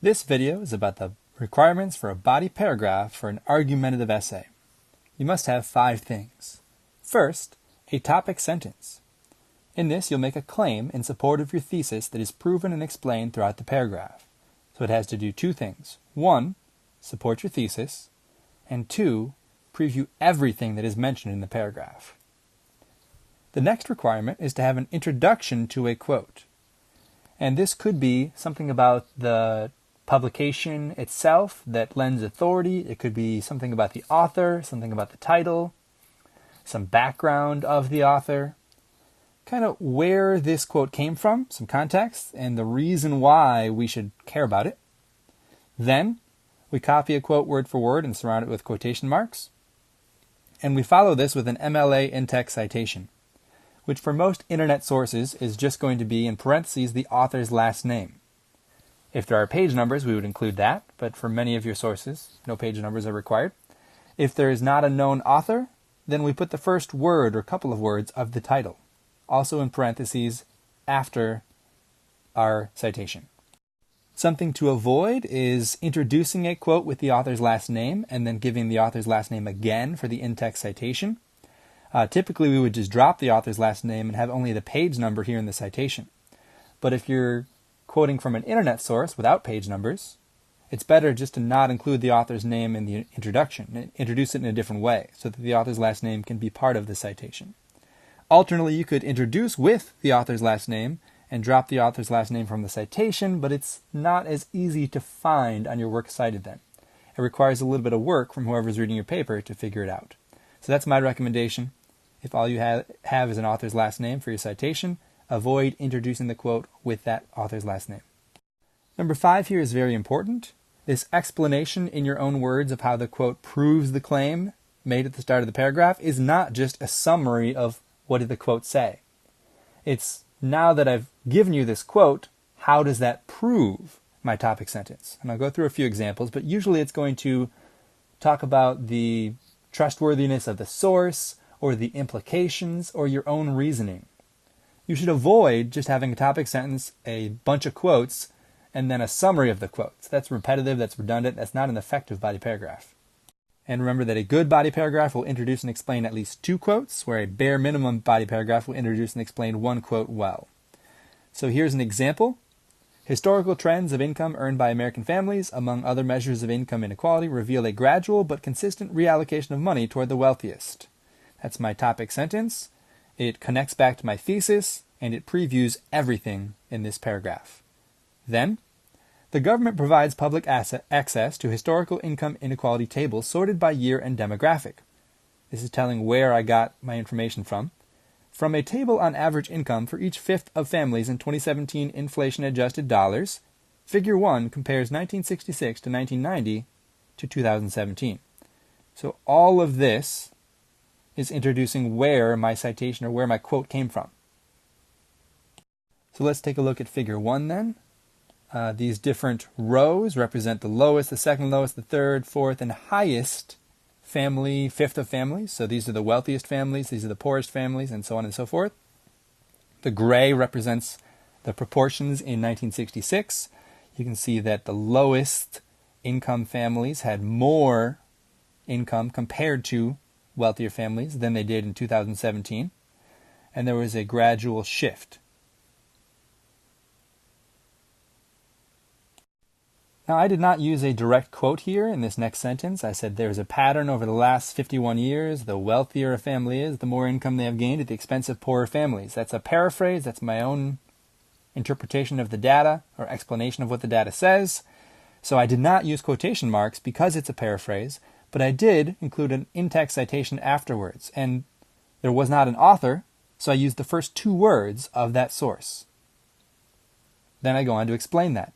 This video is about the requirements for a body paragraph for an argumentative essay. You must have 5 things. First, a topic sentence. In this, you'll make a claim in support of your thesis that is proven and explained throughout the paragraph. So it has to do 2 things. 1, support your thesis, and 2, preview everything that is mentioned in the paragraph. The next requirement is to have an introduction to a quote. And this could be something about the publication itself that lends authority. It could be something about the author, something about the title, some background of the author, kind of where this quote came from, some context, and the reason why we should care about it. Then we copy a quote word for word and surround it with quotation marks. And we follow this with an MLA in-text citation, which for most internet sources is just going to be in parentheses the author's last name. If there are page numbers, we would include that, but for many of your sources, no page numbers are required. If there is not a known author, then we put the first word or couple of words of the title, also in parentheses after our citation. Something to avoid is introducing a quote with the author's last name and then giving the author's last name again for the in-text citation. Typically, we would just drop the author's last name and have only the page number here in the citation. But if you're quoting from an internet source without page numbers, it's better just to not include the author's name in the introduction and introduce it in a different way so that the author's last name can be part of the citation. Alternately, you could introduce with the author's last name and drop the author's last name from the citation, but it's not as easy to find on your works cited then. It requires a little bit of work from whoever's reading your paper to figure it out. So that's my recommendation. If all you have is an author's last name for your citation, avoid introducing the quote with that author's last name. Number 5 here is very important. This explanation in your own words of how the quote proves the claim made at the start of the paragraph is not just a summary of what did the quote say. It's now that I've given you this quote, how does that prove my topic sentence? And I'll go through a few examples, but usually it's going to talk about the trustworthiness of the source or the implications or your own reasoning. You should avoid just having a topic sentence, a bunch of quotes, and then a summary of the quotes. That's repetitive, that's redundant, that's not an effective body paragraph. And remember that a good body paragraph will introduce and explain at least 2 quotes, where a bare minimum body paragraph will introduce and explain 1 quote well. So here's an example. Historical trends of income earned by American families, among other measures of income inequality, reveal a gradual but consistent reallocation of money toward the wealthiest. That's my topic sentence. It connects back to my thesis, and it previews everything in this paragraph. Then, the government provides public access to historical income inequality tables sorted by year and demographic. This is telling where I got my information from. From a table on average income for each fifth of families in 2017 inflation-adjusted dollars, Figure 1 compares 1966 to 1990 to 2017. So all of this is introducing where my citation or where my quote came from. So let's take a look at Figure 1 then. These different rows represent the lowest, the second lowest, the third, fourth, and highest family, fifth of families. So these are the wealthiest families, these are the poorest families, and so on and so forth. The gray represents the proportions in 1966. You can see that the lowest income families had more income compared to wealthier families than they did in 2017, and there was a gradual shift. Now, I did not use a direct quote here in this next sentence. I said there's a pattern over the last 51 years. The wealthier a family is, the more income they have gained at the expense of poorer families. That's a paraphrase. That's my own interpretation of the data or explanation of what the data says. So I did not use quotation marks because it's a paraphrase, but I did include an in-text citation afterwards. And there was not an author, so I used the first 2 words of that source. Then I go on to explain that.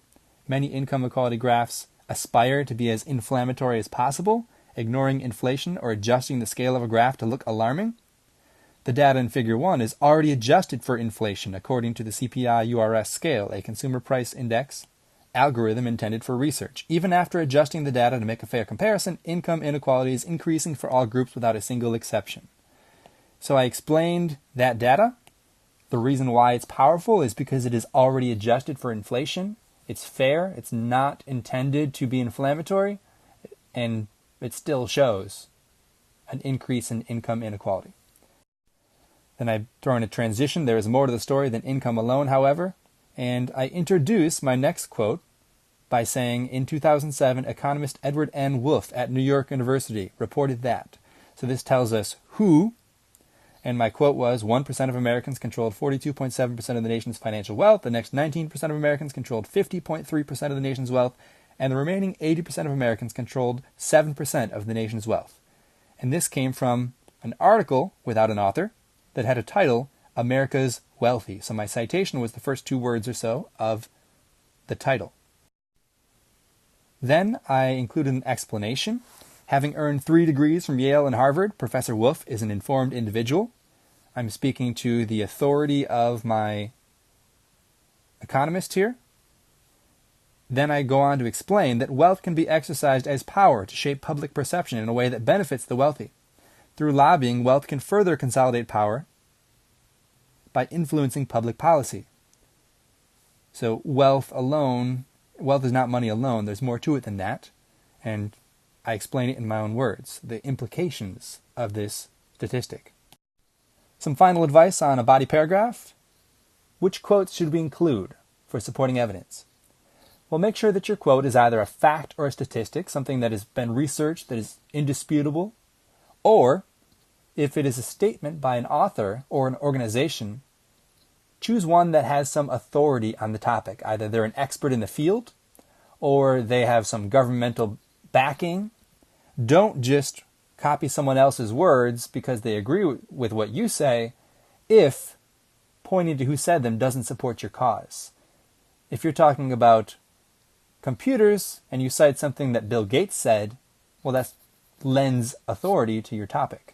Many income equality graphs aspire to be as inflammatory as possible, ignoring inflation or adjusting the scale of a graph to look alarming. The data in Figure 1 is already adjusted for inflation according to the CPI-URS scale, a consumer price index algorithm intended for research. Even after adjusting the data to make a fair comparison, income inequality is increasing for all groups without a single exception. So I explained that data. The reason why it's powerful is because it is already adjusted for inflation It's fair, it's not intended to be inflammatory, and it still shows an increase in income inequality. Then I throw in a transition. There is more to the story than income alone, however, and I introduce my next quote by saying, in 2007, economist Edward N. Wolff at New York University reported that. So this tells us who, and my quote was, 1% of Americans controlled 42.7% of the nation's financial wealth, the next 19% of Americans controlled 50.3% of the nation's wealth, and the remaining 80% of Americans controlled 7% of the nation's wealth. And this came from an article without an author that had a title, America's Wealthy. So my citation was the first 2 words or so of the title. Then I included an explanation. Having earned 3 degrees from Yale and Harvard, Professor Wolff is an informed individual. I'm speaking to the authority of my economist here. Then I go on to explain that wealth can be exercised as power to shape public perception in a way that benefits the wealthy. Through lobbying, wealth can further consolidate power by influencing public policy. So wealth is not money alone. There's more to it than that. And I explain it in my own words, the implications of this statistic. Some final advice on a body paragraph. Which quotes should we include for supporting evidence? Well, make sure that your quote is either a fact or a statistic, something that has been researched, that is indisputable, or if it is a statement by an author or an organization, choose one that has some authority on the topic. Either they're an expert in the field or they have some governmental backing. Don't just copy someone else's words because they agree with what you say if pointing to who said them doesn't support your cause. If you're talking about computers and you cite something that Bill Gates said, well, that lends authority to your topic.